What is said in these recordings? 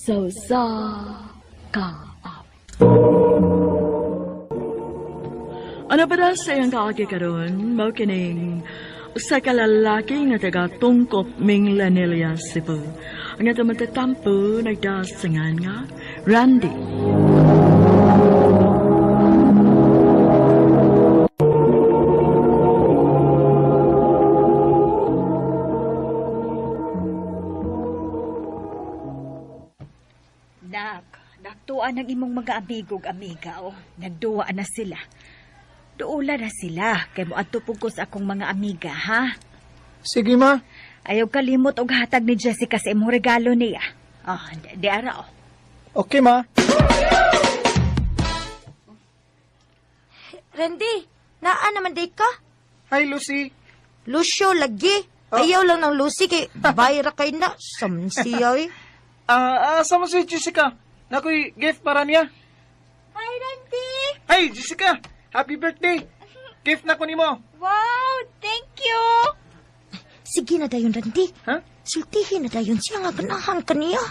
sa ka. Ano ba na sa iyang kaagi karon? Mao kining sa kalalaki nga taga Tungkop Ming Lanilla, Cebu. Ang ito matatampo nagdasangan nga Randy. Naktuan ng imong mga amigog amiga o. Nagduwa na sila. Duula na sila, kay mo atupog ko sa akong mga amiga, ha? Sige, ma. Ayaw kalimot og hatag ni Jessica sa imong regalo niya. Di ara, oh. Okay, ma. Randy, naan naman day ka? Hi, Lucy. Lucio, lagi. Ayaw lang ng Lucy kay bayra kay na. Samsiyoy. Sama si Jessica. Nakoy gift para niya. Hi, Randy. Hi, Jessica. Happy birthday. Gift na ko nimo. Wow, thank you. Sige na dayon, Randy. Ha? Sultihin na dayon siya nga ganahan kaniya.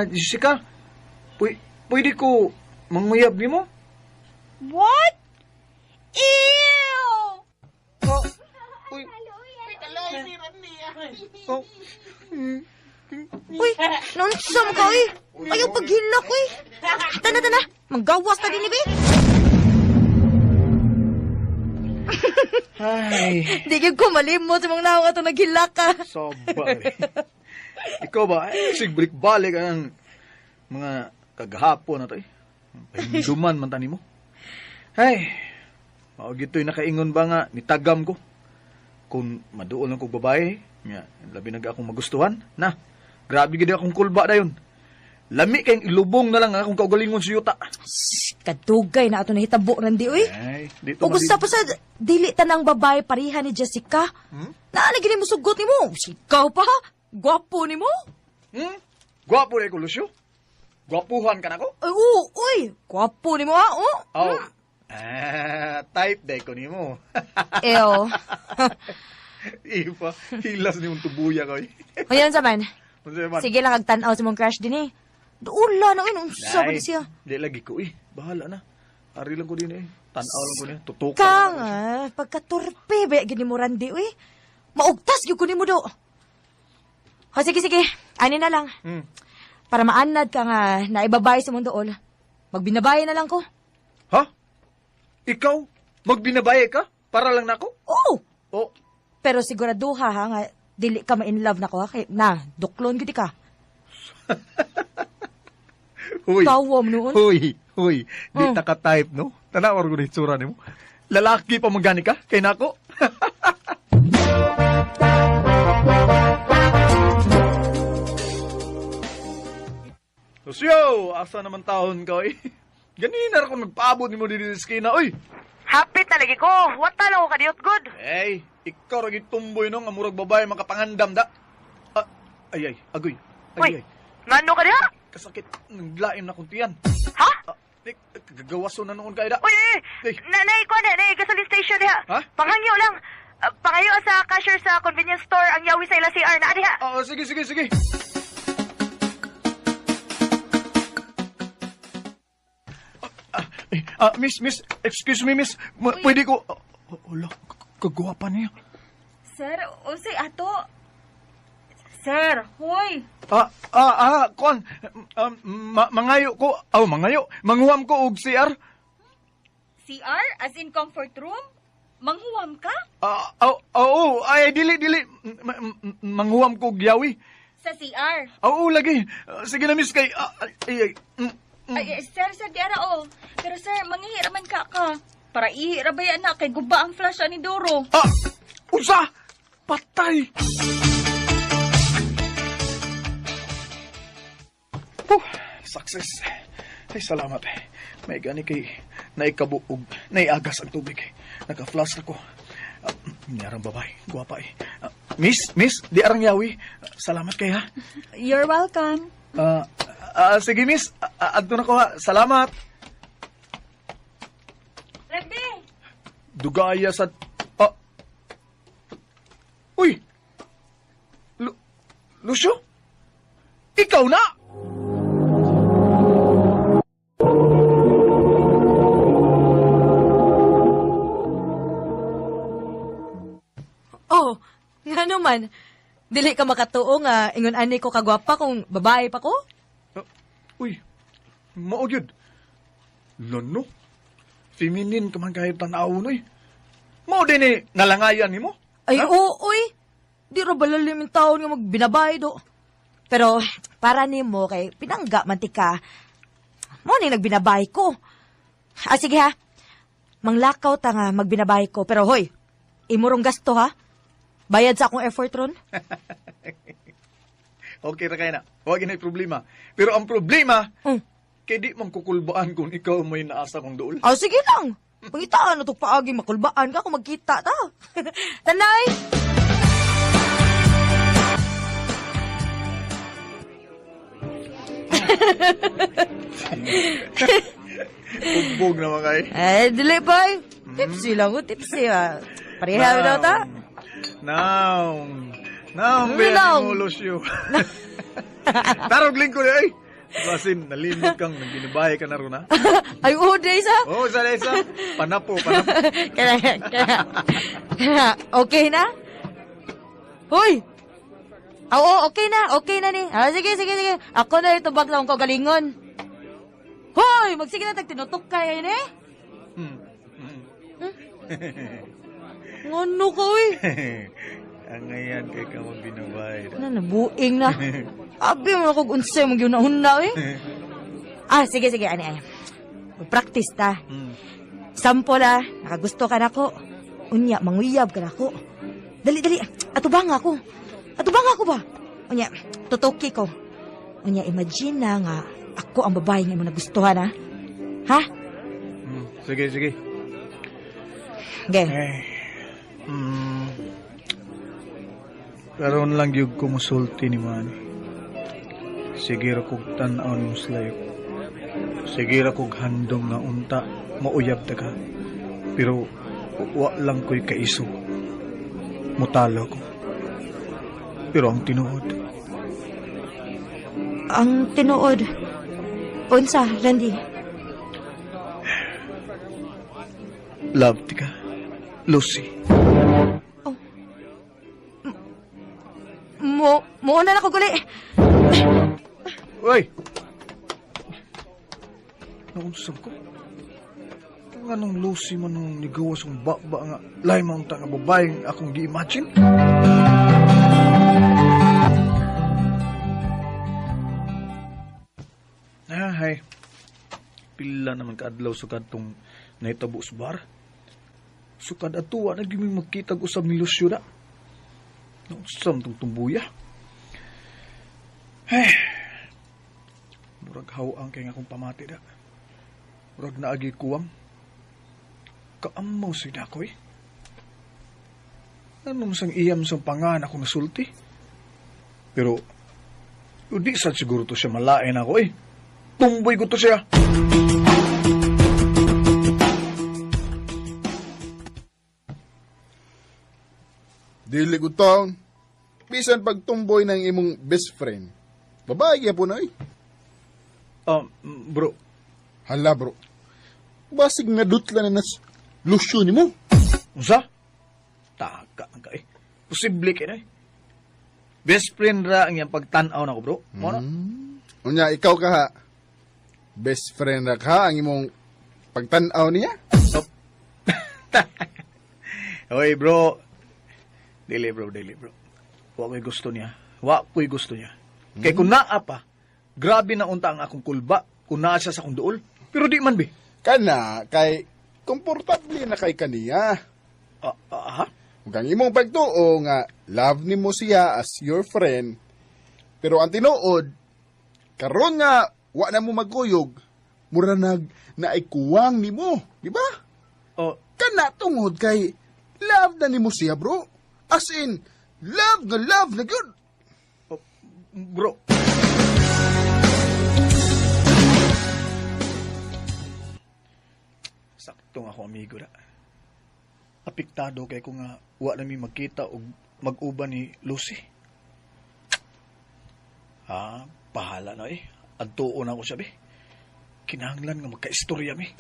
Jessica. Pwede ko manguyab nimo? What? Ew! Oh, uy. Oh. Uy, nonsam ka, uy. Ayaw paghilak, uy. Tana. Manggawas na din, ibi. Ay, Di ko malimot sa mga naong ato naghilak ka. sabay. Ikaw ba? Sigbalik balik ang mga kagahapon na to eh. Pahinduman man tani mo. Ay, maugito'y nakaingon ba nga nitagam ko. Kung maduol lang kong babae, nga, labi nag akong magustuhan, na, grabe gid akong kulba dayon. Lami kayong ilubong na lang akong kaugalingon si Yuta. Kadugay na ato nahitabo, Randy, uy. Ay, dito O gusto pa sa dili tanang babae pariha ni Jessica. Naana gini mo sugot ni mo. Sikaw pa ha? Gwapo ni mo. Gwapo na ko, Lucio. Gwapuhan ka na ko? Ay, uy. Gwapo ni mo ha, oh. Oh. Type day ko ni mo. Ew. Ipa, hilas ni mong tubuya ko eh. O yan saman. Sige man. Sige lang agtanaw sa mong crush din eh. Duula na, unsa ba siya? Di lagi ko eh. Bahala na. Ari lang ko din eh. Tanaw lang ko niya. Tutukan. Ka lang ko nga, siya. pagkaturpe, ba gini mo Randy, uy. Maugtas, yung kunin mo do. O sige, ani na lang. Para maanad ka nga naibabay sa mundo ol. Magbinabay na lang ko. Ha? Ikaw? Magbinabaye ka? Para lang na ako? Oo. Oh. Pero siguraduha ha nga, dili ka ma-in love na ko ha. Kaya, duklon giti ka. Huy. Tawam noon. Huy. Di ta ka type, no? Tanawar ko na itsura ni mo. Lalaki pa magani ka? Kay nako? Lucio, asa naman taon ka, oy? Ganina ako nagpaabot ni mo dito sa skina, oy! Happy talaga ko. What lang ko kadiyot good? Hey, ikaw rin tumboy no, nga murag babae makapangandam da. Ay, agoy. Ay. Ngano ka diha? Kasakit, naglaim na kong tiyan. Ha? Gagawaso na noon kayo da. Uy, Hey. nanay ko na, gasoline station diha. Ha? Panghangyo lang. Pangayo sa cashier sa convenience store ang yawi sa ila CR na diha. Sige. Miss, excuse me, miss. Pwede ko... Wala, kagwapa niya. Sir, unsay ato? Sir, hoy. Kon, mangayo ko, manguham ko og CR. CR? As in comfort room? Manghuwam ka? Ay, dili, manguham ko og yawi. Sa CR? Oo, lagi. Sige na, miss, kay, Ay, sir, di ara o. Pero sir, manghihiraman ka. Para ihirabayan na kay guba ang flash ni Doro. Unsa? Patay! Success. Ay, salamat. May gani kay naikabuog, naiagas ang tubig. Naka-flash ako. Niyarang babae, guwapa eh. Miss, di arang yawi. Salamat kay ha. You're welcome. Sige, miss. Adto na ko ha. Salamat. Rebe! Dugaya sa... Uy! Lucio? ikaw na! Oh, nga naman. Dili ka makatuo nga ingon ani ko kagwapa kung babae pa ko? Uy, maugyod. Lono, feminin ka man kahit tanaw noy. Mao din eh, nalangayan ni mo. Ay, Ha? oo, oy. Di ra balalim yung taon nga magbinabay do. Pero, para ni mo kay pinangga mantika, mo ni nagbinabay ko. Ah, sige ha. Manglakaw ta nga magbinabay ko. Pero hoy, imurong gasto ha. Bayad sa akong effort ron. Okay ra kay na. Huwag na problema. Pero ang problema, Mm. kay di man kukulbaan kung ikaw may naasa kong dool. Ah, sige lang. Pangitaan na itong paagi, makulbaan ka kung magkita ta. Tanay! Bugbog naman kay. Dili pa. Tipsy lang ko, tipsy ha. Pareha daw ta. Naong, Naong. bayan mo losyo. Tarog lingko na ay. Basin, nalimot kang nagbinubahay ka na ron ha. Ay, days ha. Oo, isa. Panapo. Kaya, okay na? Hoy! Oo, okay na ni. Ah, sige. Ako na itubag lang ko galingon. Hoy! Magsige na tinutok ka yun eh. Ngano ka eh? Ang ngayon kay ka magbinubahay. Nabuing na. Abi mo ako unsay mong ginahuna eh. Ah, sige, ani. Practice ta. Sample nakagusto ka na ko. Unya, manguyab ka na ko. Dali, atubang ako ba? Unya, tutuki ko. Unya, imagine na nga, ako ang babae nga mo nagustuhan ha? Ha? Sige. Okay. Karoon lang yung kumusulti ni Manny. Sige ra kog tan-aw ni Muslayo. Sige ra kog handom nga unta, mauyab ta ka. Pero wa lang ko'y kaiso. Mutalo ko. Pero ang tinuod, Ang tinuod. Unsa, Randy? love ti ka, Lucy. Muuna na ko guli. Uy! Naunsam ko. Nga nung Lucy man nung nigawas kong baba nga lahi man ta nga babaeng akong gi-imagine. Hay. Pila naman kaadlaw sukad tong naitabo sa bar. Sukad atuwa na giming magkitag usab ni Lucio da. Naunsam tong tumbuya. Murag hawang kay nga akong pamati da. Murag naagi kuwang. Kaamaw sa dako eh. Anong sang iyam sang pangan ako nasulti? Pero, di sad siguro to siya malain ako eh. Tumboy ko to siya. Dili ko taon. Bisan pagtumboy ng imong best friend. Babae kaya po na eh. Bro, Hala bro. Basig nadutla na nas lusyo ni mo. unsa? Taka ang ka eh. Posible kaya na eh. Best friend ra ang iyang pagtanaw na ko bro. Mo na? Unya, ikaw ka ha. Best friend ra ka ang imong pagtanaw niya. Hoy bro. Dili bro. Wa ko'y gusto niya. Kay kung naa pa, grabe na unta ang akong kulba kung naa siya sa akong duol. Pero di man be. Kana, kay komportable na kay kaniya. Ha? Ug ang imong pagtuo nga love ni mo siya as your friend. Pero ang tinuod, karon nga wa na mo magkuyog, mura naikuwang ni mo, di ba? Kana tungod kay love na ni mo siya, bro. As in, love na good. Bro. Saktong ako amigo na. Apektado kay ko nga wa na mi magkita o mag-uban ni Lucy. Pahala na Ang tuon ako siya, be. Kinahanglan nga magka-istorya, be.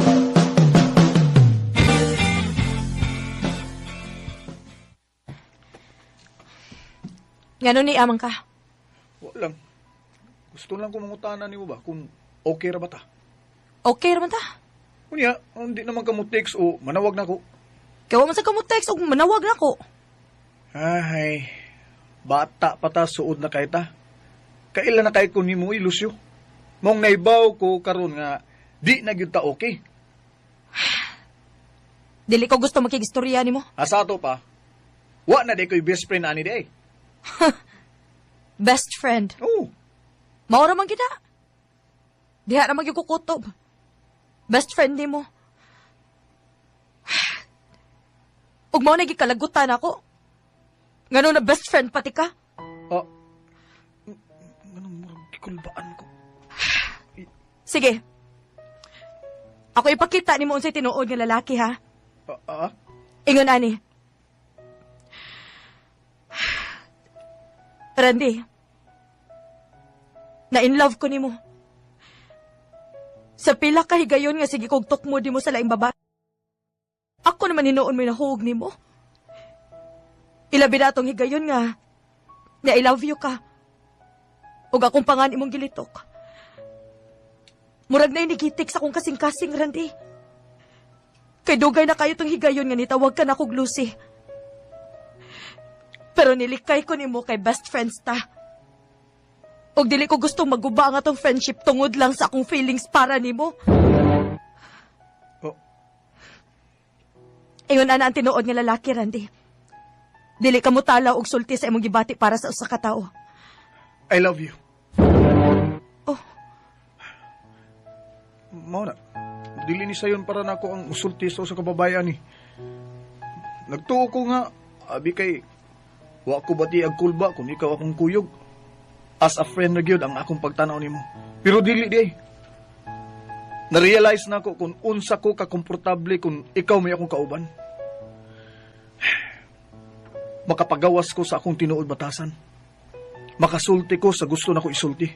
Ngano ni amang ka? Walang. Gusto lang ko mangutanan ni mo ba kung okay ra ba ta? Okay raman ta. Kunya, hindi naman ka mo text o manawag na ko. Kawa man sa kamo text og manawag na ko. Ay, bata pa ta suod na kay ta. Kailan na kay ko ni mo ilusyo. Mong naibaw ko karon nga di na gyud ta okay. Dili ko gusto makigistorya nimo. Asa to pa? Wa na day ko'y best friend ani day. Best friend. Oh, Mao ra man kita. Diha ra magyukukutob. Best friend nimo. Ug mao na gikalagutan ako. Ngano na best friend pati ka? ganun mo gikulbaan ko. Sige. Ako ipakita nimo unsay tinuod nga lalaki ha. Ingon ani. Randy. Na in love ko nimo. Sa pila ka higayon nga sige kog tukmo di mo sa laing baba. Ako naman hinuon mo nahug nimo. Ilabi na atong higayon nga na I love you ka. Ug akong pangan imong gilitok. Murag na inigitik sa akong kasing-kasing, Randy. Kay dugay na kayo tong higayon nga nitawag ka na kog Lucy. Pero nilikay ko nimo kay best friends ta. Og dili ko gusto maguba ang atong friendship tungod lang sa akong feelings para nimo. Ingon ana ang tinuod nga lalaki, Randy. Dili ka mo talaw og sulti sa imong gibati para sa usa ka tawo. I love you. Oh. Mao na. Dili ni sayon para nako ang usulti sa kababayan ni. Nagtuo ko nga abi kay wa ko bati ag kulba kung ikaw akong kuyog. As a friend na gyud ang akong pagtanaw nimo. Pero dili di. Na-realize na ko kung unsa ko kakomportable kung ikaw may akong kauban. Makapagawas ko sa akong tinuod batasan. Makasulti ko sa gusto na ko isulti.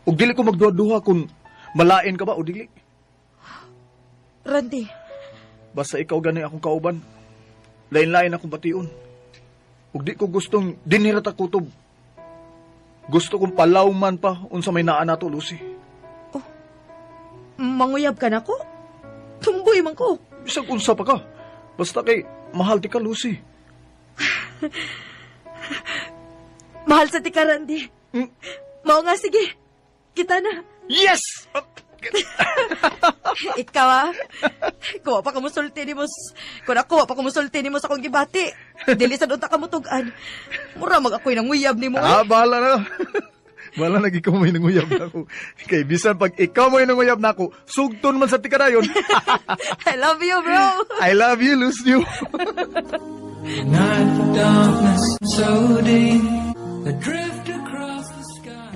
Ug dili ko magduha-duha kung malain ka ba o dili. Randy, Basta ikaw gani akong kauban. Lain-lain akong bation. Ug di ko gustong dinirata kutob. Gusto kong palawman pa unsa may naa nato, Lucy. manguyab ka na ko? Tumboy man ko. Bisag unsa pa ka. Basta kay mahal ti ka, Lucy. Mahal sa tika, Randy. Mao nga, sige. Kita na. Yes! Ikaw kuha pa kumusulti ni mo. Kung ako, pa kumusulti ni mo sa akong gibati. Dili sa doon ta kamutugan. Mura mag ako'y nanguyab ni mo. Bahala na. Bahala na ikaw may nanguyab na ako. Kay bisan pag ikaw may nanguyab na ako, sugton man sa tika na yun. I love you, bro. I love you, Lucy. Night darkness so deep, adrift across the sky.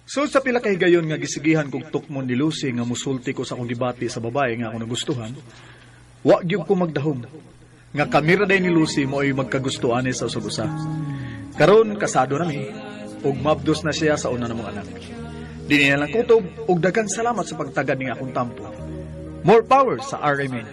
So sa pila kay gayon nga gisigihan kog tukmon ni Lucy nga musulti ko sa akong gibati sa babae nga ako nagustuhan, wa gyud ko magdahom. Nga kamera day ni Lucy mo ay magkagustuhan sa usag-usa. Karon kasado na mi, ug mabdos na siya sa una namong anak. Dili na lang kutob ug daghang salamat sa pagtagad ning akong tampo. More power sa RMN.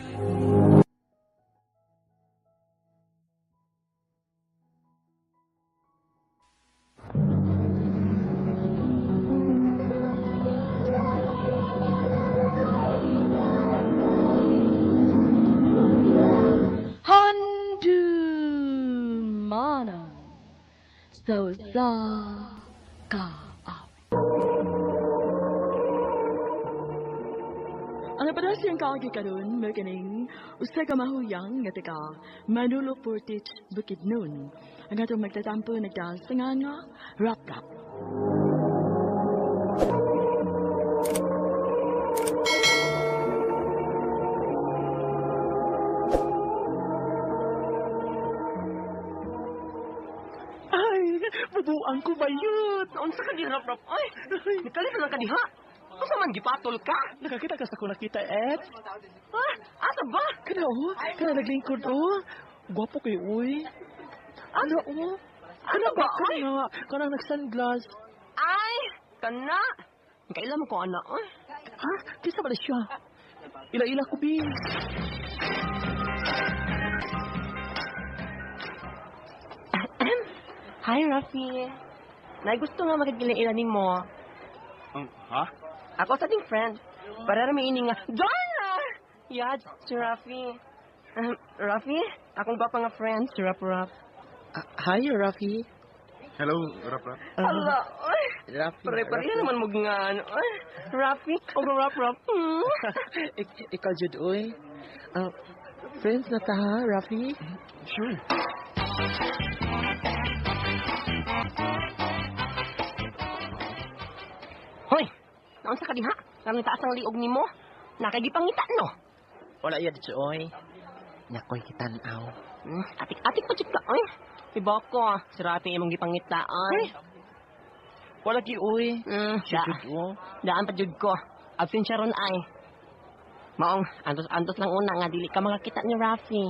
Mana so sa ka. Ang padasyan ka agi karon maganing usa ka mahuyang nga taga Manolo Portage Bukidnon. Ang atong magtatampo nagdasangan nga rap-rap. Bubuang ko ba yun? Unsa ka girap-rap? Ay, nakalit lang ka diha. Asa man gipatol ka? Nakakita ka sa ko nakita, Ed? Ha? Asa ba? Kana o, kana naglingkod o. Gwapo kayo, uy. Ano? Kana ba, kana nag-sunglass. Ay, kana. Kailan mo ko, anak, oy. Ha? Kisa ba na siya? Ila-ila ko, bi. Hi, Rafi. Nay, gusto nga magkagila-ila ni mo. Ha? Ako sa ating friend. Para rami ini nga, Donna! Yeah, si Rafi. Rafi, akong ba nga friend, si Rap. Hi, Rafi. Hello, Rap. Hala, oy. Rafi. Pare-pare naman mo nga, ano, oy. Rafi, o Rap. Ikaw, Jud, oy. Friends na ta, ha, Rafi? Sure. Hoy, naon sa kadiha? Nang taas ang liog ni mo. Nakagipangita, no? Wala yan, Jud, oy. Nakoy kitanaw. Atik-atik pa chika, oy. Iba ko, si Rafi imong gipangita, oy. Wala ki, oy. Siya. Daan pa jud ko. Absent siya ron ay. Maong, antos lang una nga, dili ka makakita ni Rafi.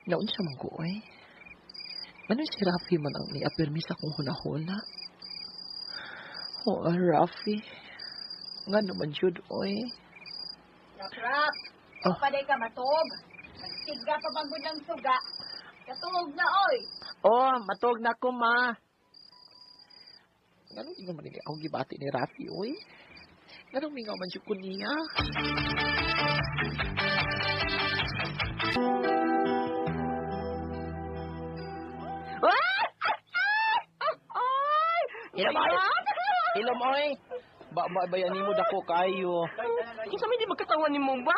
Naon siya man ko, oy. Ano si Rafi man ang niapirmi sa kong hunahuna? Oh, Rafi. Nga naman, Jud, oy. Rap, Oh. paday ka matog. Nagsiga pa bang ng suga. Katulog na, oy. Oh, matog na ko, ma. Nga nung naman nila ako gibati ni Rafi, oy. Nga nung mingaw man siya ko niya. Ilom, oy. Ilom, oy. Bayan ni mo dako kayo. Kung sa di magkatawan ni mo ba?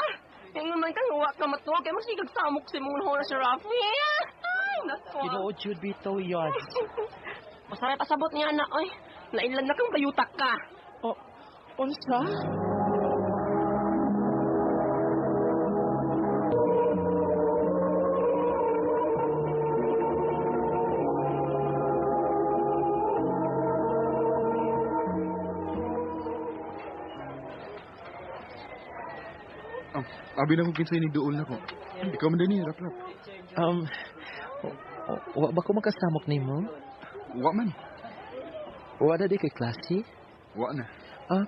Yung naman kang huwag ka matog, kaya masigag samok si mong hora si Rafi. Ay, nako. Tinuod, Jud, bitaw yan. Masarap pasabot niya na, oy. Nailan na kang bayutak ka. Oh, unsa? Abi na kong kinsay ni Duol na ko. Ikaw man din Rap. Wa ba ko makasamok ni mo? Wa man. Wa na di kay klase? Wa na.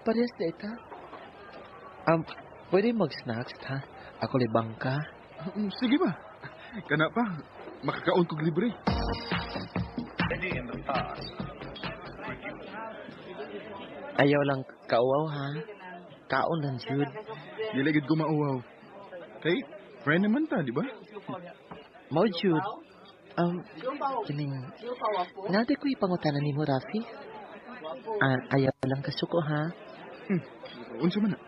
Parehas na ita. Pwede mag-snacks, ha? Ako libang ka. Sige ba? Kana pa. Makakaon kog libre. Ayaw lang kauaw, ha? Kaon lang, Jud. Dilagid ko mauwaw. Kay, friend naman ta, di ba? Mau, Jud. Kining, nade ko ipangutanan ni mo, Rafi. Ayaw lang kasuko, ha? Unsa man na?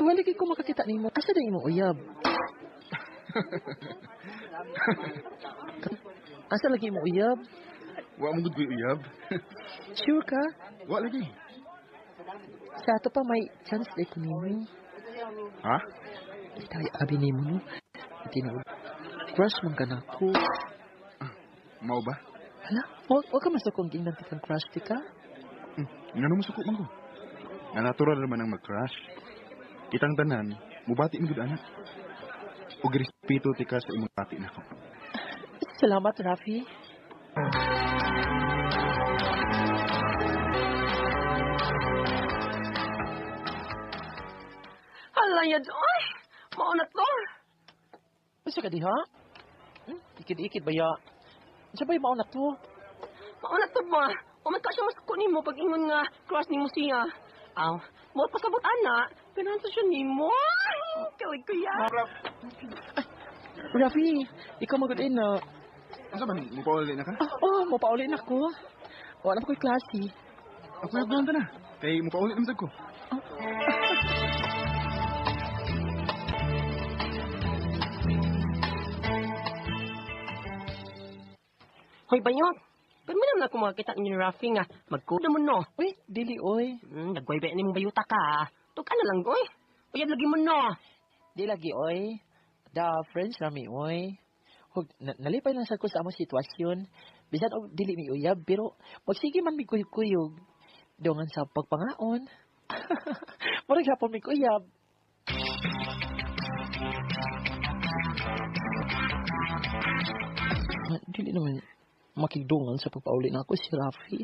Wala ko makakita ni mo. Asa na imong uyab? Asa lagi imong uyab? Wa mo gud ko'y uyab. Sure ka? Wa lagi. Sa ato pa may chance na ko nimo. Ha? Itay abi nimo, no? Tinuod. Crush man ka na ko. Mao ba? Hala, huwag ka masukong ginanti kang crush, di ka? Nga naman suko man ko. Nga natural naman ang mag-crush. Kitang tanan, mubati mo gud anak. Ug respeto ti ka sa imong pati nako. Salamat, Rafi. Halayad, oy. Maunat ko. Basta ka di, ha? Ikid-ikid ba ya? Sabay mauna to. Maunat to ba? Umat ka siya masako ni mo pag ingon nga crush ni mo siya. Aw, mo pasabot ana. Pinansa siya ni mo. Kalig ko ya. Rafi, ikaw magudin na. Asa man mo pauli na ka? Mapauli na ko. Wala pa ko'y klase. Ako yung doon na. Kay mo pauli naman ko. Hoy, Bayot. Pero may naman ako makakita ni Rafi nga. Magkuda mo no. Uy, dili, oy. Nagway-bay ni mong bayuta ka. Tuka na lang, oy. Uyab lagi mo no. Di lagi, oy. Da, friends rami, oy. Hug, nalipay lang sa ko sa among sitwasyon. Bisan og dili mi uyab, pero magsige man mi kuyog-kuyog. Dongan sa pagpangaon. Murag hapon mi kuyab. Dili naman makigdungan sa pagpauli na ako si Rafi.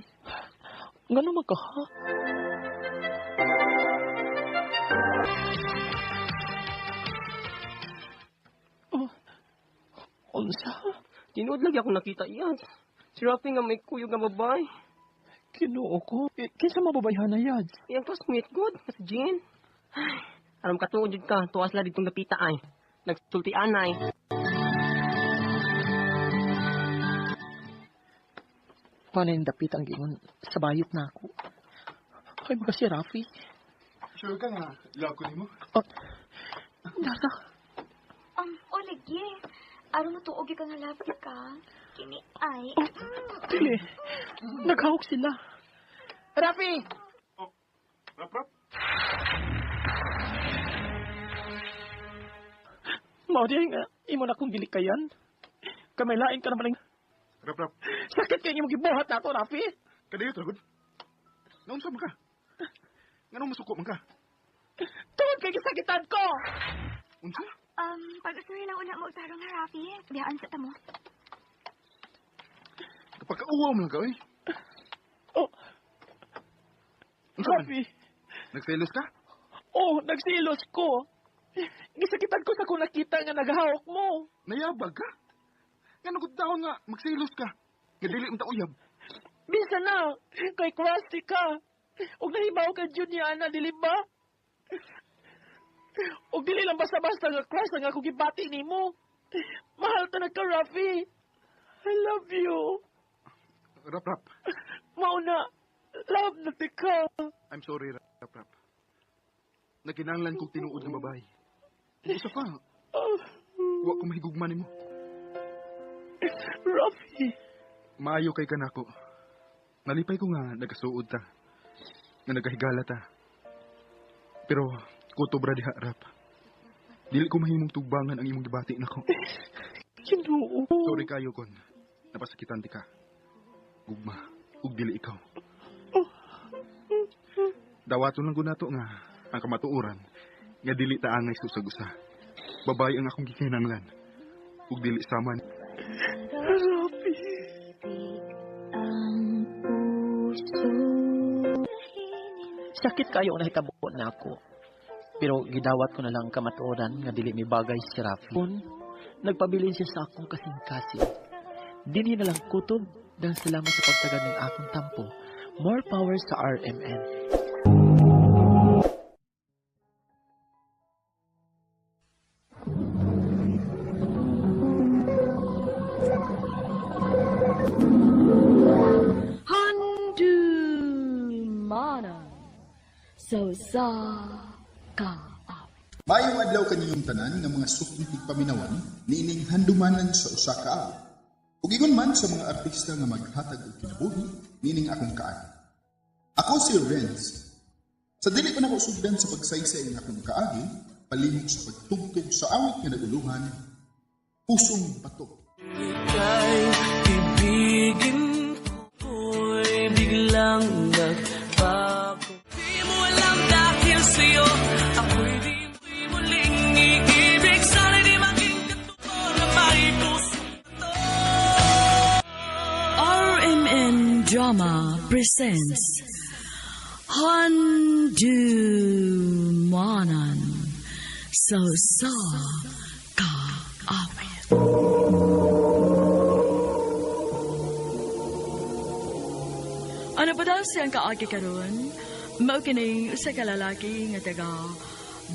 Nga naman ka, ha? Unsa? Tinood lagi ako nakita iyan. Si Rafi nga may kuyog nga babae. Kinuo ko. Kinsa mababayhan na yan? Iyang classmate good, mas Jean. Ay, aram ka tuod jud ka, tuwas la ditong napita ay. Nagsulti anay. Paano yung dapit ang gingon sa bayot na ako? Ay, baka si Rafi. Sure ka nga, lako ni mo? Nasa? Lagi. Aron mo tuog ka nga lapit ka. Kini ay. Dili. Naghawak sila. Rafi! Rap. Mao di nga, imo na kong dilikayan. Kamay lain ka naman ng Rap. sakit kayo yung gibuhat na ako, Rafi. Kadayo, tragod. Naunsa man ka? Nga nung masuko man ka? Tungod kayo sakitan ko! Unsa? Pag-usuri lang una mo tarong nga, Rafi. Biyaan sa tamo. Kapag kauwa mo lang ka, eh. Oh, Unsa man? Rafi. Nagselos ka? Oh, nagsilos ko. Gisakitan ko sa kung nakita nga naghahawak mo. Nayabag ka? Nga nagod daw nga, magselos ka. Nga dili mo ta uyab. Bisa na, kay Krusty ka. Huwag nahibaw ka, Juliana, dili ba? Huwag dili lang basta-basta nga crush nga kung gibati ni mo. Mahal ka na ka, Rafi. I love you. Rap. Mauna, love na ti ka. I'm sorry, Rap. Nakinanglan kong tinuod ng babae. Isa pa, wa ko mahigugman mo. Rafi. Maayo kay kanako. Nalipay ko nga nagasuod ta. Nga nagahigala ta. Pero kutobra diha, Rap. Dili ko mahimong tugbangan ang imong gibati nako. Ginoo. Sorry kayo kon. Napasakitan ti ka. Gugma, ug dili ikaw. Dawaton lang ko nato nga ang kamatuoran nga dili ta angay susag-usa. Babae ang akong gikinanglan. Ug dili saman. Rafi. Sakit kayo na hitabo na ako. Pero gidawat ko na lang kamatuoran nga dili mi bagay si Rafi. Kung nagpabilin siya sa akong kasing-kasing. Dinhi na lang kutob dahil salamat sa pagtagad ng akong tampo. More power sa RMN. Mana. So sa ka. Mayong adlaw kaniyong tanan nga mga sukling paminawan niining handumanan sa usa ka adlaw. Ug ingon man sa mga artista nga maghatag og kinabuhi niining akong kaagi. Ako si Renz. Sa dili pa nako sugdan sa pagsaysay ng akong kaagi, palihog sa pagtugtog sa awit nga naguluhan, Pusong Bato. Ika'y ibigin ko'y biglang nagbago. Di mo alam dahil sa'yo, ako'y di muling iibig. Sana di maging katuto na may pusong bato. RMN Drama presents Handumanan So Sa Ka Awit. Ano pa daw siyang kaagi karon? Mao kining usa ka lalaki nga taga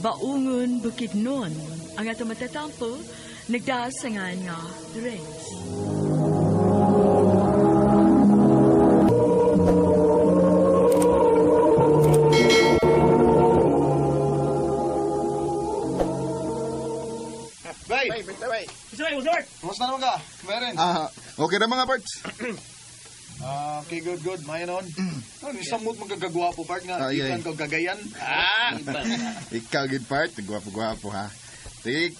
Baungon Bukidnon. Ang ato matatampo nagdasangan nga Renz. Bay! Kumusta naman ka? Meron? Okay na mga parts. Okay, good. Mayanon. Ano, samot magagagwapo part nga. Ay. Ikan ko gagayan. Ikaw gid part, gwapo ha.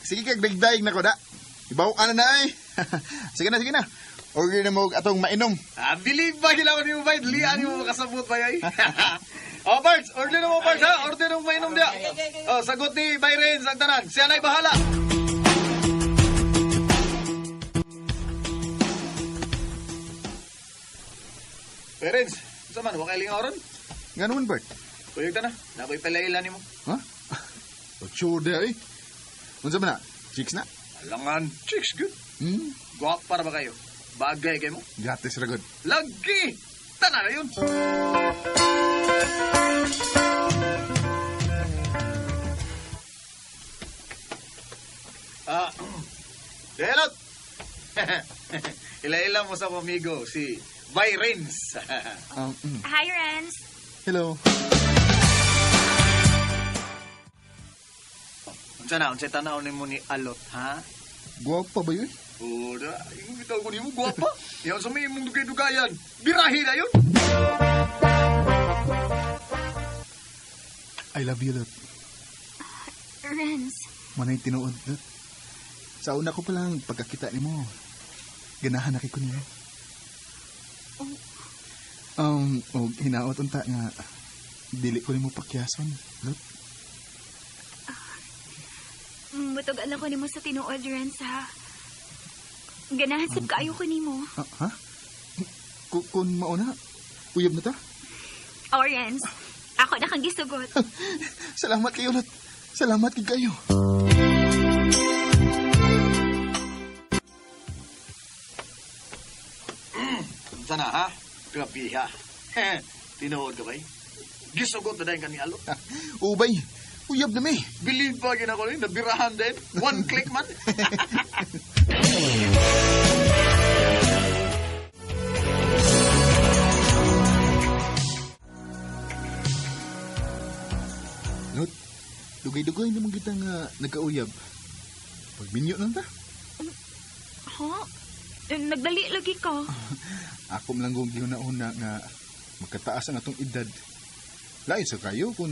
Sige kag dagdag na ko da. Ibaw ka na eh. Sige na. Order na mo atong mainom. Believe ba gila ko ni mo, Bay? Lian mo makasabot ba yay? Parts, order na mo, Parts, ha? Order na mo mainom dia. Sagot ni Bay Renz ang tanan. Siya na'y bahala. Parents, sa man, wakay lingaw ron. Nga naman, Bert? Kuyog ta na, nakoy palailan ni mo. Ha? Sure da eh. Unsa ba na? Chicks na? Alangan, chicks good. Guwapa ba kayo? Bagay kayo mo? Gatis ragod. Lagi! Tana na yun! Delot! Ila-ila mo sa pamigo, si Bay Renz. Hi, Renz. Hello. Unsa na, unsa tanaw ni mo ni Alot, ha? Guwapa ba yun? Oda, yung bitaw ko ni mo, guwapa. Yan sa may mong dugay-dugayan. Birahi na yun! I love you, Lot. Renz. Manay tinuod, Lot. Sa una ko palang pagkakita ni mo, ganahan na kay ko niyo. Hinaot unta nga, dili ko ni mo pakyason, Lot. Mutog alam ko ni mo sa tinuod, Renz, ha? Ganahan sab kaayo ko ni mo. Ha? Kung mauna, uyab na ta? Oh, Renz. Ako na kang gisugot. Salamat kayo, Lot. Salamat kayo. Sana, ha? Grabe, ha? Tinuod ka ba? Gisugot na dahil ka ni Alot. Ubay, uyab na may. Believe ba gina ko rin? Nabirahan din? One click man? Lot, dugay-dugay namang kita nga nagkauyab. Pagminyo lang ta. Ha? Nagdali lagi ka. Ako lang kong giuna-una nga magkataas ang atong edad. Lain sa kayo kung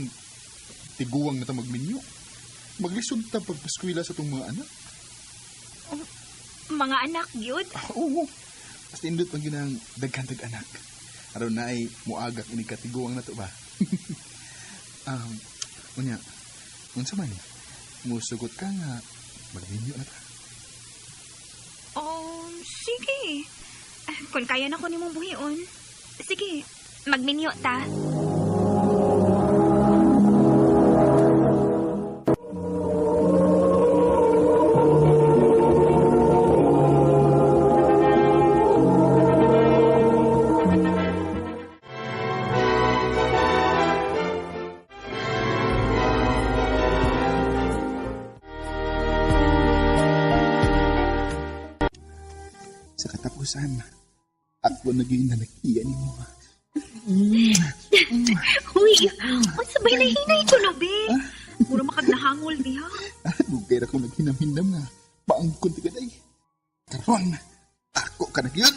tiguwang na ta magminyo. Maglisod ta pagpaskwila sa itong mga anak. Mga anak, yun? Oo. Mas indot pang ginang daghan-dag anak. Araw na ay muagak ini katiguwang na to ba? Unya, unsa man musugot ka nga magminyo na ta. Oh, sige. Kung kaya na ko ni mong buhion, sige, magminyo ta. Sa katapusan, ako naging nanakiya ni mo. Uy, ang sabay na hinay ko, no, be? Mura makagnahangol, diha. Bugay ako naghinam-hinam nga. Paangkon ti kaday. Karon, ako ka na yun.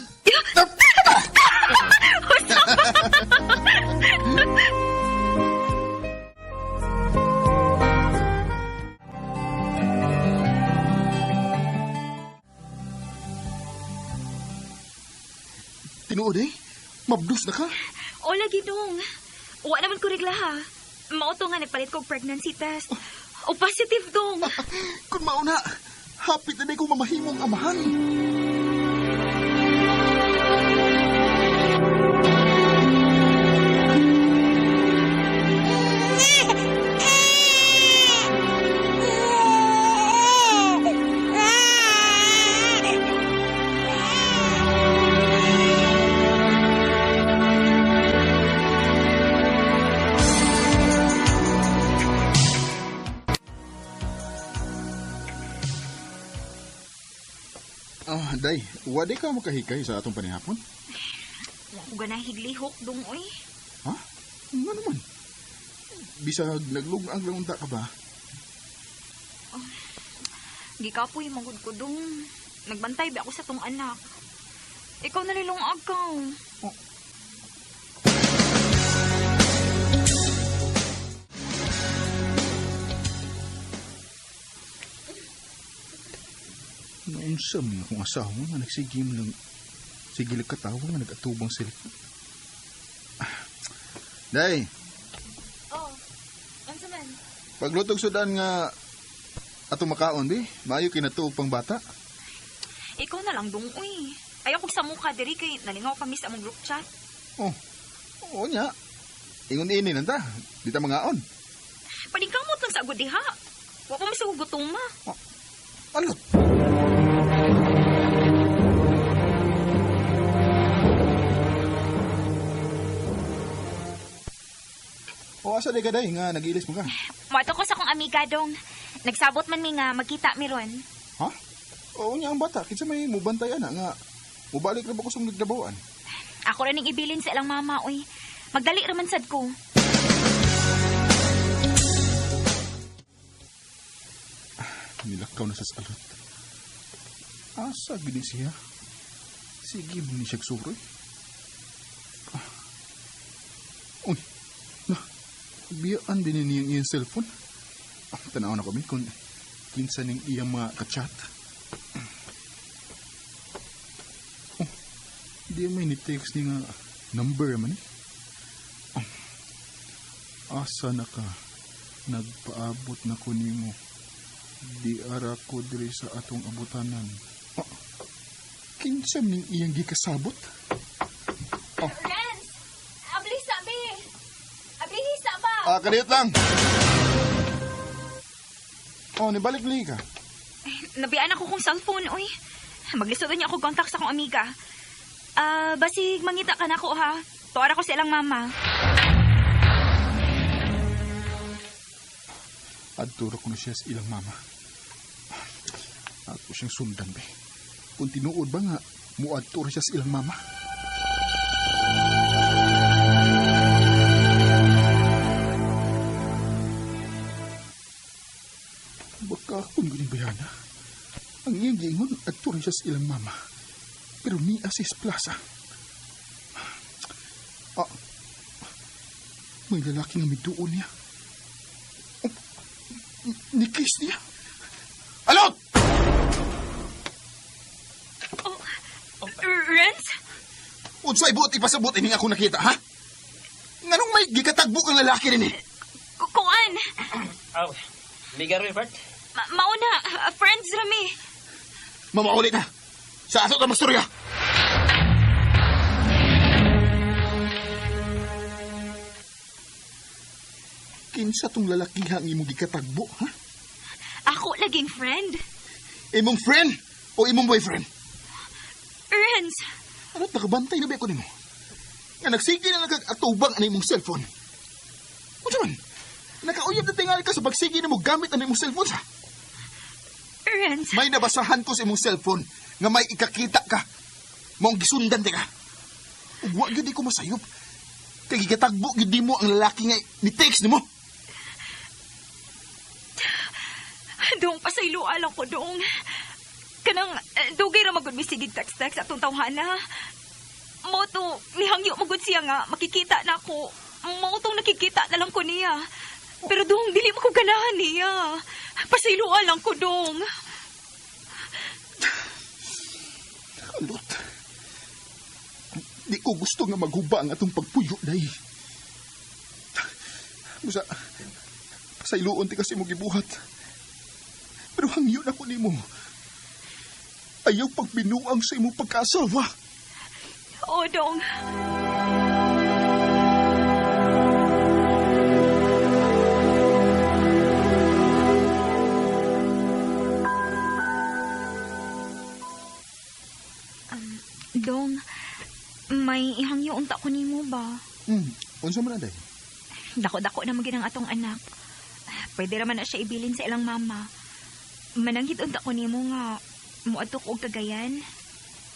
Tinuod eh. Mabdus na ka. O, lagi dong. Wa naman ko regla, ha? Mauto nga nagpalit ko pregnancy test. O, positive dong. Kung mauna, hapit na ko mamahimong amahan. Day, wadi ka makahikay sa atong panihapon? Wa ko ganahig lihok dong, oy. Ha? Ano naman? Bisag naglugang lang unta ka ba? Gikapoy magud ko dong. Nagbantay ba ako sa tong anak. Ikaw nalilong agaw. Naunsam niya kung asawa nga nagsigim lang sigil katawa nga nagatubang sila. Day, Oh, ano man? paglutog sudan nga ato makaon di, maayo kinatuog pang bata. Ikaw na lang dong, uy. Ayaw ko sa mukha diri kay nalingaw pa mi sa among group chat. Oh, oo niya. Ingon-ini nanta. Di ta mangaon. Paningkamot lang sa agod diha. Wa pa masig gutom ma. Alot. O asa di ka day nga nag-iilis mo ka? Mato ko sa akong amiga dong. Nagsabot man mi nga magkita mi ron. Ha? Oo niya ang bata. Kinsa may mubantay ana nga. Mubalik na ba ko sa nagdabawan? Ako rin ang ibilin sa ilang mama oy. Magdali raman sad ko. Nilakaw na sa salot. Asa gini siya? Sige mo ni siya suroy. Uy, na, biyaan din niya iyang cellphone. Tanaw na kami kung kinsa ning iyang mga kachat. Di may ni-text ni nga number man eh. Asa na ka? Nagpaabot na ko nimo. Di ara ko diri sa atong abutanan. Kinsa ning iyang gikasabot? Renz! Abli sabi! Abli hisa ba? Kadiyot lang! Nibalik-balik ka. Nabiyaan ako kong cellphone oy. Maglisod niya ako contact sa akong amiga. Basig mangita ka na ko ha. Tuwara ko sa ilang mama. Adturo ko na siya sa ilang mama. Ako siyang sundan, be. Kung tinuod ba nga, muadturo siya sa ilang mama. Baka kung galing bayana, ang iyang giingon, adturo siya sa ilang mama. Pero ni Asis Plaza. May lalaki na may doon niya. Ni-kiss niya. Alot! Renz? Unsay buot ipasabot ini ako nakita, ha? Nganong may gikatagbo kang lalaki rin eh? Kuan? Miga Robert? Mauna, friends rami. Mamaulit na. Sa ato ka magstorya. Kinsa tong lalakiha ang imong gikatagbo, ha? Ako laging friend. Imong friend o imong boyfriend? Renz, Ano't nakabantay na ba ako nimo? Nga nagsige na nag-atubang ang imong cellphone. Kung man, nakauyab na tingali ka sa pagsige na mo gamit ang imong cellphone, sa? Renz. May nabasahan ko sa imong cellphone nga may ikakita ka. Maong gisundan ka. Ug wa gyud di ko masayop. Kay gigatagbo gyud mo ang lalaki nga ni-text nimo. Dong pasaylo alang ko dong. Kanang dugay ra magud misigig text atong tawhana. Mo to nihangyo magud siya nga makikita na ako. Mo tong nakikita na lang ko niya. Pero dong dili mo ko ganahan niya. Pasaylo alang ko dong. Alot. Di ko gusto nga maghuba ang atong pagpuyo, day. Musa, pasayloon ti kasi mo gibuhat. Pero hangyo na ko nimo. Ayaw pagbinuang sa imong pagkaasawa. O dong. Dong, may ihangyo unta ko nimo ba? Unsa man day? Dako-dako na maging ang atong anak. Pwede raman na siya ibilin sa ilang mama. Mananghid unta ko nimo nga muadto ko og Cagayan.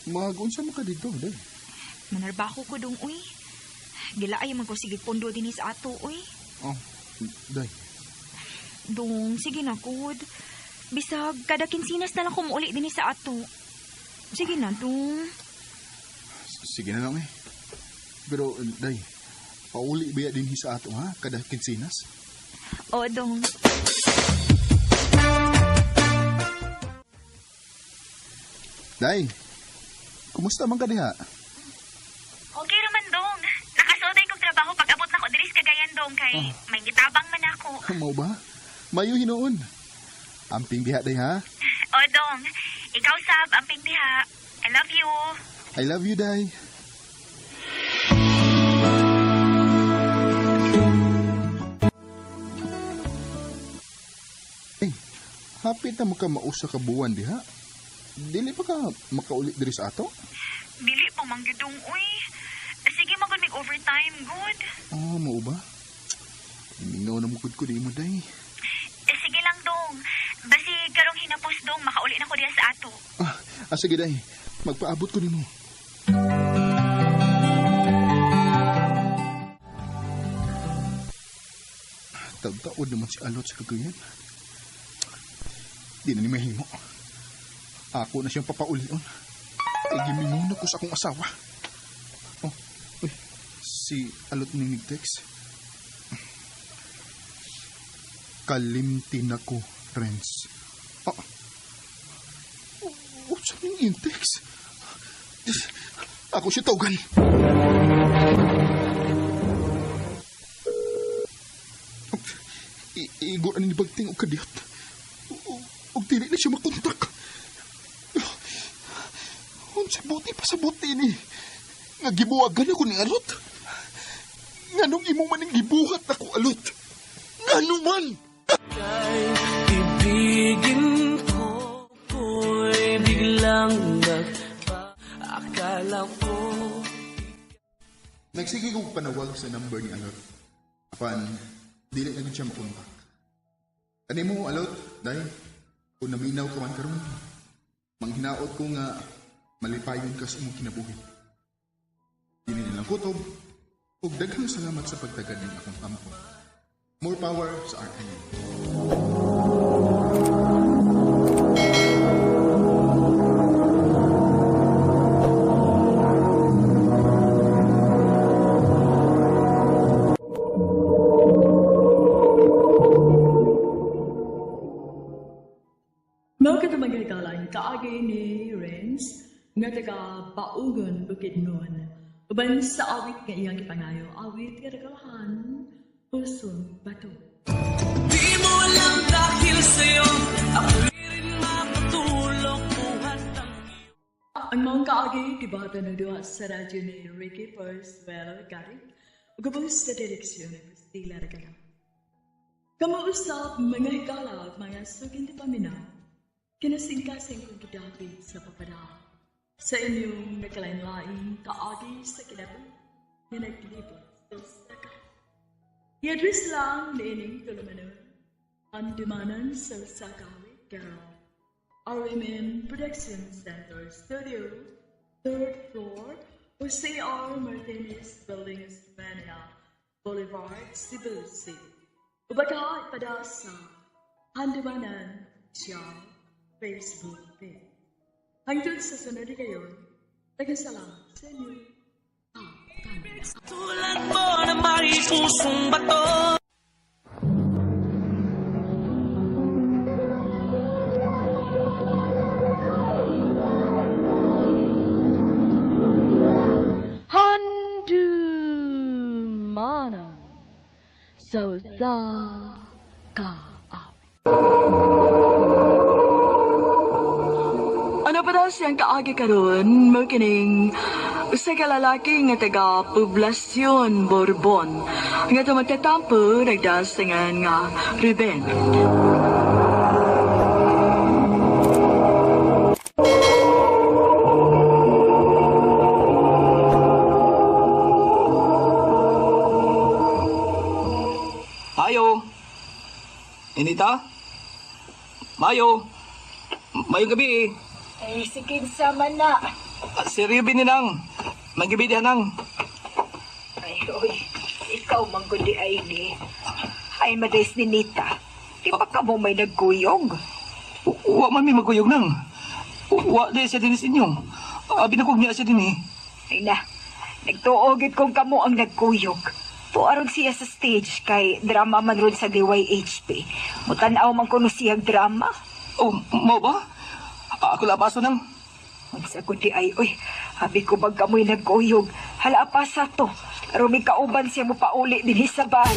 Mag-unsa man ka dito, day? Manarbaho ko dong uy. Gilaay man ko sige pondo dinhi sa ato uy. Day. Dong, sige na good. Bisag kada kinsinas na lang ko muuli dinhi sa ato. Sige na dong. Sige na lang eh. Pero, day, pauli ba din sa ato, ha? Kada kinsinas? O dong. Day, kumusta man ka diha? Okay raman dong. Nakasoday kong trabaho pag abot na ko diri sa Cagayan dong kay may gitabang man ako. Mau ba? Mayo hinoon. Amping diha, day, ha? O dong, ikaw sab amping diha. I love you. I love you, day. hapit na maka mausa ka buwan diha. Dili pa ka makaulit diri sa ato? Dili pa manggidong, uy. Sige, magod mig overtime, good. Ah, mao ba? Mingaw na mukod ko di mo, day. Sige lang, dong. Basi karong hinapos, dong, makauli na ko diya sa ato. Sige, day. Magpaabot ko nimo. Taod naman si Alot sa kagayan. Di na ni mahimo. Ako na siyang papaulion. Ay, gimingon ako sa akong asawa. Uy, si Alot ning nag-text. Kalimtin ako, friends. Saan ning in-text? Ako siya tawgan. Igor ani bagting og kadiyot. Og dili na siya makontak. Unsa buti pa sa buti ni. Nga gibuwagan ako ni Alot. Nganong imo man ning gibuhat ako, Alot? Ngano man? Ibigin ko, ko'y biglang nagpaakala ko. Nagsige ko panawag sa number ni Alot. Apan, dili na siya makontak. Ano mo, Alot? Dahil, kung naminaw ka man karon, manghinaot ko nga malipayon ka sa imong kinabuhi. Dili nilang kutob, ug daghang salamat sa pagtagad ng akong ampo. More power sa RNN. Mao ka magagalang kaagi ni Renz nga taga Baungon, Bukidnon. Uban sa awit nga iyang ipangayo, awit nga nagalahan, Pusong Bato. Di mo alam dahil sa'yo, ako'y rin makatulong buhat ang Ang mga kaagi, kibata na doon sa radyo ni Ricky Persuelo Garik, ugabos sa direksyon ni Christila Regala. Kamuusap mga higala at mga sugin di paminaw, kinasingkasing kong kidapit sa papada. Sa inyong nakalain-laing kaagi sa kinabu, na naglibot sa saka. I-address lang ni ining tulumanon, ang dimanan sa Sakawit Carol. RMN Production Center Studio, 3rd floor, Jose R. Martinez Buildings, Manila, Boulevard, Cebu City. Ubaga pada sa Handimanan siya Facebook page. Hanggang sa sunod kayo, nagkasalamat sa inyo. tulad mo na may pusong bato. Handumanan sa Ano pa daw siyang kaagi karon mo kining usa ka lalaki nga taga Poblasyon Borbon nga magtatampo nagdasingan nga Ruben. Mayo. Inita? Mayo. Mayong gabi. Ay, sige sama na. Si Ruben ni nang. Magabi diha nang. Ay, oy, ikaw manggudi ay ni. Ay, madays ni Nita. Di pa ka mo may nagkuyog? Wa man mi maguyog nang. Wa di siya din sa inyo. Binakog niya siya din eh. Ay na, nagtuogit kong kamo ang nagkuyog. Tuarog siya sa stage kay drama man ron sa DYHP. Mutanaw man kuno siyang drama. Oh, mo ba? Ako lapaso nang. Sa kundi ay, oy, habi ko bag kamoy nagkuyog. Hala pa sa to. Pero may kauban siya mo pauli din sa bahay.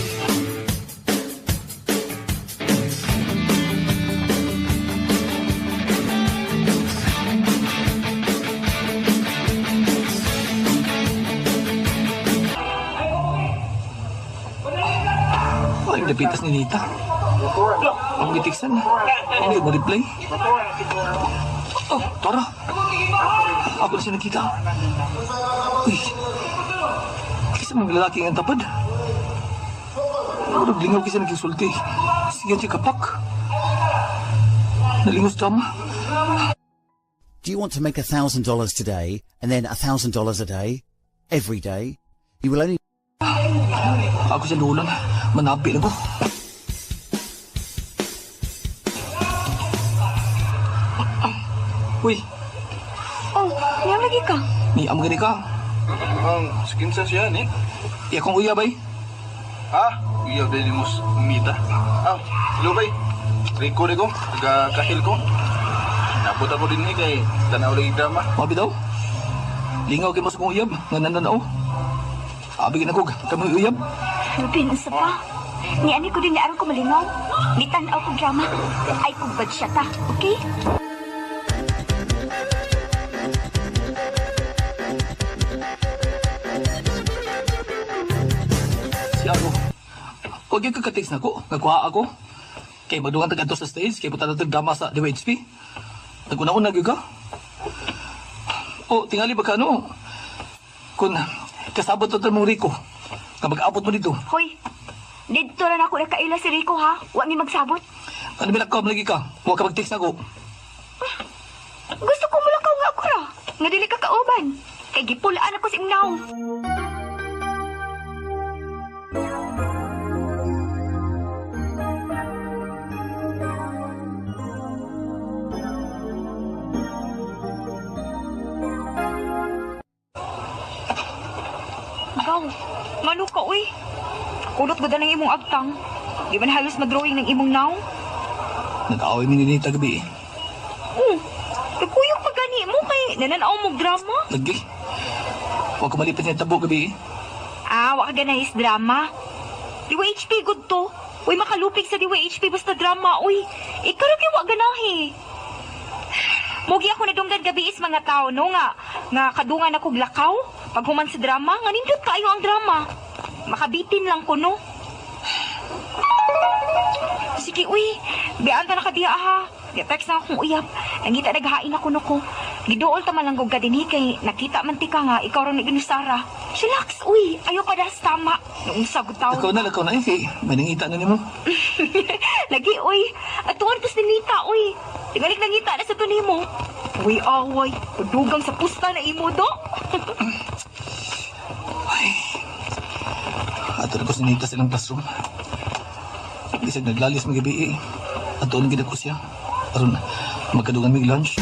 Ay, napitas ni Nita. Ang gitiksan. Hindi mo reply. Oh, tara. Ako na siya nakita. Uy. Kisa mga lalaki ang tapad. Naglingaw kisa nagkisulti. Sige siya kapak. Nalingos tama. Do you want to make $1,000 today and then $1,000 a day? Every day? You will only... Ako sa lulan. Manabi na ko. Uy, Oh, niya lagi ka. ni am gani ka. Ang skinsa siya, ni? Iya kong uya bay. Ha? Iya, dahil mo mita. Ah, hello, bay. Rico, kahil ko. Nabot ako din kay tanaw lagi drama. Mabi daw. Lingaw kay mo sa kong uyab. Nga nananaw. Abigin ako. Kami uyab. Rubin, sa pa. Ni ani ko din ni aron ko malingaw. Gitanaw ko drama. Ay kung bad siya ta, okay? Si ako. Huwag yung kakatext na ko. Nagkuha ako. Kay magdungan taga sa stage. Kay punta natin drama sa DWHP. Naguna-una ka. O, tingali ba ka ano? Kung kasabot na mong Rico. Ka mag-abot mo dito. Hoy, dito na ako nakaila si Rico ha. Huwag niya magsabot. Ano bilakaw lagi ka? Huwag ka mag-text na ko. Gusto ko mulakaw nga ako ra. Nga dili ka kauban. Kay gipulaan ako sa imnaw. Gaw, ngano ka, uy? Kulot ba ng imong agtang? Di man halos madrawing ng imong naw? Nag-away mo ninita gabi. Nagkuyok pa gani mo kay nananaw mong drama? Lagi. Huwag ka malipit niya tabo gabi. Ah, waka ganahis drama. Diwa HP good to. Uy, makalupig sa Diwa HP basta drama, uy. Ikaw rin wa ganahi. Mugi ako nadunggan gabi is mga tao, no nga. Nga kadungan ako glakaw. Pag human sa drama, nga nindot kayo ang drama. Makabitin lang ko, no? Sige, uy. Biyan ta na ka diya, ha. Text na akong uyap. Nangita naghain ako no ko. Gidool ta malanggog ka din kay nakita man ti ka nga ikaw ron ni Sara. Relax, uy. Ayaw pa das tama. Nung sagot taon. Lakaw na eh. Kay may nangita na ni mo. Lagi, uy. At tuwan tas ninita, uy. Tingalik nangita na sa to nimo. Uy, away. Padugang sa pusta na imo, do. Ay. Ato na ko sinita silang classroom. Bisag naglalis magabi eh. Ato ang ginako siya. Aron magkadungan mig lunch.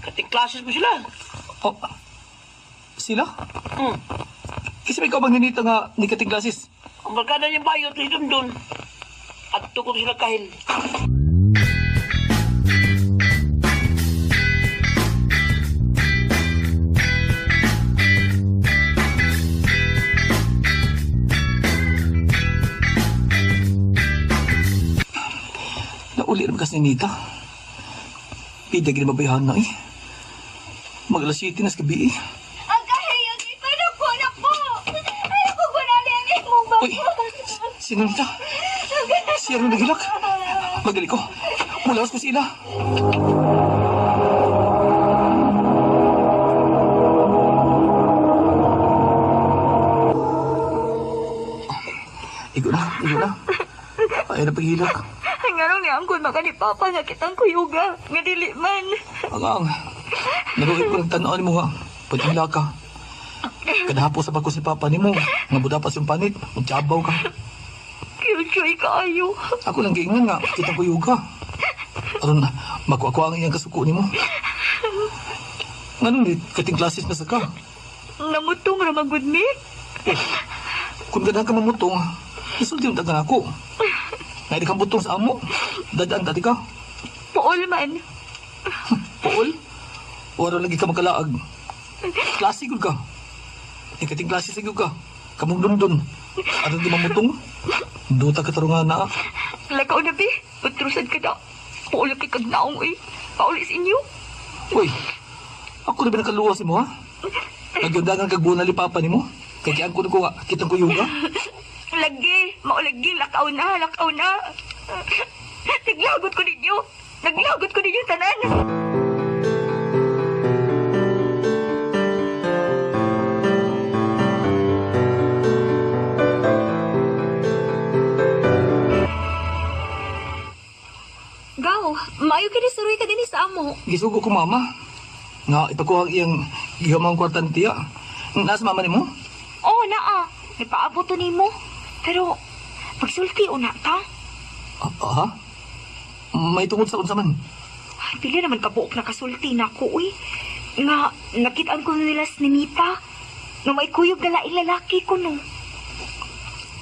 Kating classes mo sila. Oh. Sila? Kasi may ikaw bang ninita nga ni kating glasses? Ang barkada niya bayot ni Dundun. At tukol sila kahil. Nauli na kasi ni Nita. Pida gina mabayahan na eh. Mag-alas 7 na sa gabi eh. Ang kahiyag, ipano ko, naku. Ayaw ko gunali ang imong bago. Uy, sino Nita? Siya rin nagilak. Magali ko. Mulawas ko sila. Igo na. Ayaw na paghilak. Ngarong ni Angkol maka ni Papa nga kitang kuyuga. Nga dili man. Ang naruhit ko ng tanaw ni mo ha. Pagkila ka. Kadahapo sa bako si Papa ni mo. Nga budapas yung panit. Magtsabaw ka. Kiyuchoy kaayo. Ako lang giingan nga. Kitang kuyuga. Aron makuha ang iyang kasuko ni mo. Nga ni kating klases na sa ka. Namutong ramagod mi. Kung ganahan ka mamutong, isulti yung tagan ako. Nga kang butong sa amo. Dadaan dati ka. Puol man. Paul? Wala lagi ka magkalaag. Klase ko ka. Ikating klase sa ka. Kamong London. Ano di mamutong? Duta ka tarungan na. Lakaw na bi. Patrusan ka na. Puol kay kagnaong eh. Paulis inyo. Uy, Ako na ba nakaluwas mo, ha? Nagyundangan kag buwan na lipapa ni mo. Kaya kiyang ko na ko nga, kitang ko yung ka. Lagi, maulagi, lakaw na. Naglagot ko ninyo tanan. Gaw, maayo ka suruy ka din sa amo. Gisugo ko, mama. Nga, ipakuha iyang gihamang kwartan tiya. Nasa mama ni mo? Oo, naa. Napaabot to nimo. Pero, pagsulti una ta. Ha? May tungod sa unsa man. Pili naman kabuok na kasulti na ko, uy. Nga, nakitaan ko nila ni Nita. Nung may kuyog na laing lalaki ko, no.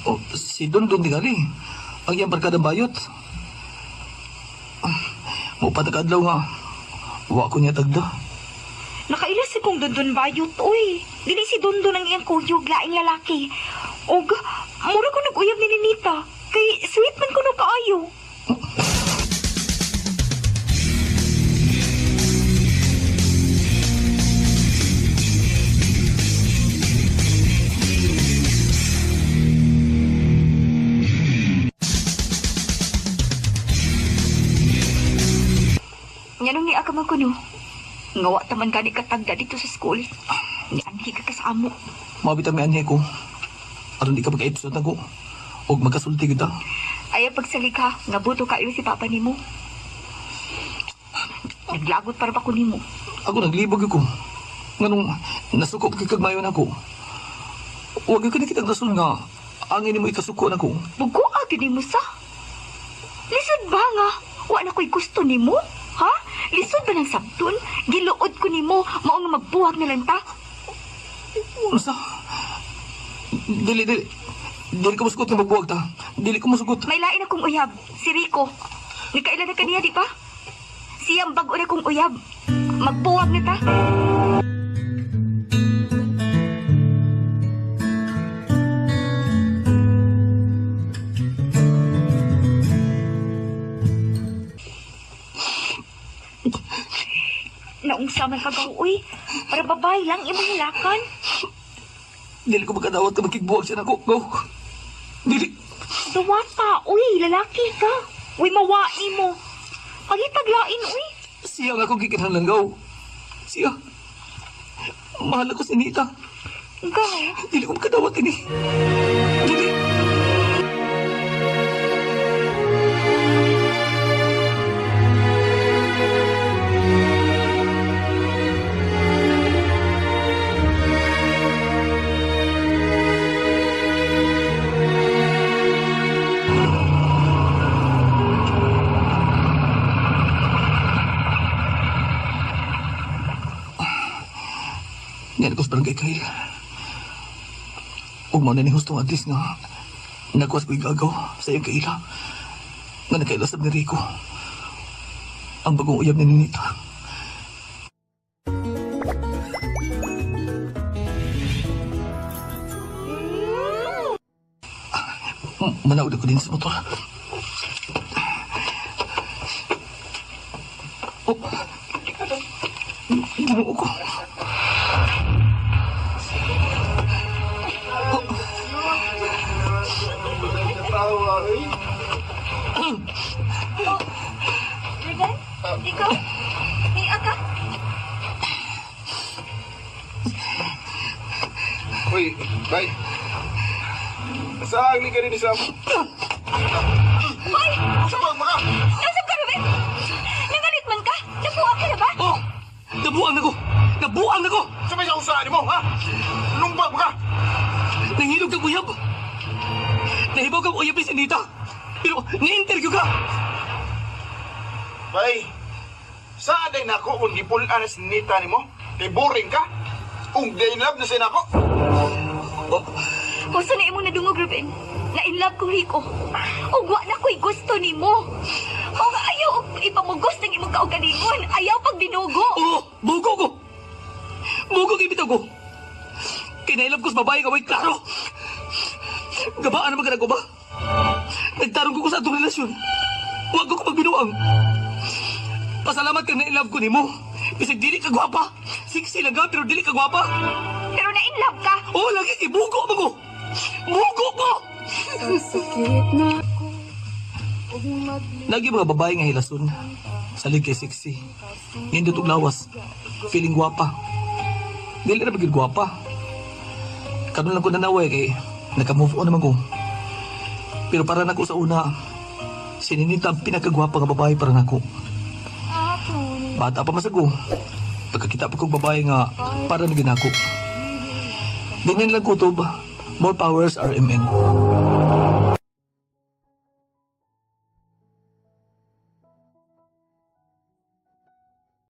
Oh, si Don tingali. Ang iyang barkadang bayot. Mupatag-adlaw nga. Wa ko niya tagda. Nakailas si kong Dondon bayot, uy. Dili si Dondon ang iyang kuyog laing lalaki. Og, mura ko nag-uyab ni Nita. Kay sweet man ko no kaayo. Nganong ni ako magkuno? Ngawa taman gani katagda dito sa school. Ni anhi ka sa amo. Mabitang may anhe ko. Aron di ka pag-episode na ko. Huwag magkasulti kita. Ayaw pagsalig ka, nga buto kayo si papa nimo. Naglagot para ba ko nimo? Ako naglibog ako. Nganong nasukop kikagmayon ako. Huwag ka na kitang rason nga. Angin mo ikasuko na ko. Bugo agad nimo sa? Lisod ba nga? Wa na ko'y gusto nimo? Ha? Lisod ba ng sabton? Giluod ko nimo, mao nga magbuhag na lang ta? Unsa? Dili. Dili ko masugot nga magbuwag ta. Dili ko masugot. May lain akong uyab, si Rico. Nagkailan na kaniya, di ba? Siyang bago na kong uyab. Magbuwag na ta. Naungsa man kagaw, uy. Para babae lang, imong hilakan. Dili ko magkadawat ka magkigbuwag siya na ko. Go. Dili. Dawata, uy. Lalaki ka. Uy, mawain mo. Pagitaglain, uy. Siya nga akong kikinhan lang, Gaw. Siya. Mahal ako si Nita. Gaw. Dili ko magkadawat ini. Dili. Ngayon ko sa barangay Kyle. Huwag mo na ni hustong adlis nga nagwas ko'y gagaw sa iyong kaila nga nakailasab ni Rico. Ang bagong uyab ni Ninita. Manawag ko din sa motor. Oh, ginoo ko. Ikaw? Hiya ka? Uy, bay. Saan ni ka rin isa? Hoy! Sabang maka! Nasab ka, Ruben? Nangalit man ka? Nabuang ka na ba? Oh! Nabuang na ko! Nabuang na ko! Sabay sa usahan mo, ha? Lumbag maka! Nangilog kang uyab! Nahibaw kang uyab ni Sinita! Pero ni-interview ka! Bay, saan ay nako kung gipulaan na sinita ni mo? Kay boring ka? Kung day in love na siya nako? Oh, Kung saan na imong nadungog, Ruben? Na in love ko, Rico. O wa na ko'y gusto ni mo. O nga ayaw ipamugos ng imong kaugalingon. Ayaw pag binugo. oh! Bugo ko! Bugo kibitaw ko! Kinailab ko sa babae ka, wait, klaro! Gabaan naman ka na ko ba? Nagtarong ko sa atong relasyon. Huwag ko magbinuang. Pasalamat ka na in love ko ni mo. Bisag dili ka gwapa. Sexy lang ka, pero dili ka gwapa. Pero na-in love ka. Oo, lagi kay bugo mo ko. Bugo ko! Lagi mga babae nga hilason. Salig kay sexy. Ngayon dito lawas. Feeling gwapa. Dili na bagay gwapa. Kanon lang ko nanaway kay naka-move on naman ko. Pero para na ko sa una, sininita ang pinakagwapa nga babae para nako. Bata pa masago. Pagkakita pa kong babae nga para na ginako. Ganyan lang kutob. More powers RMN.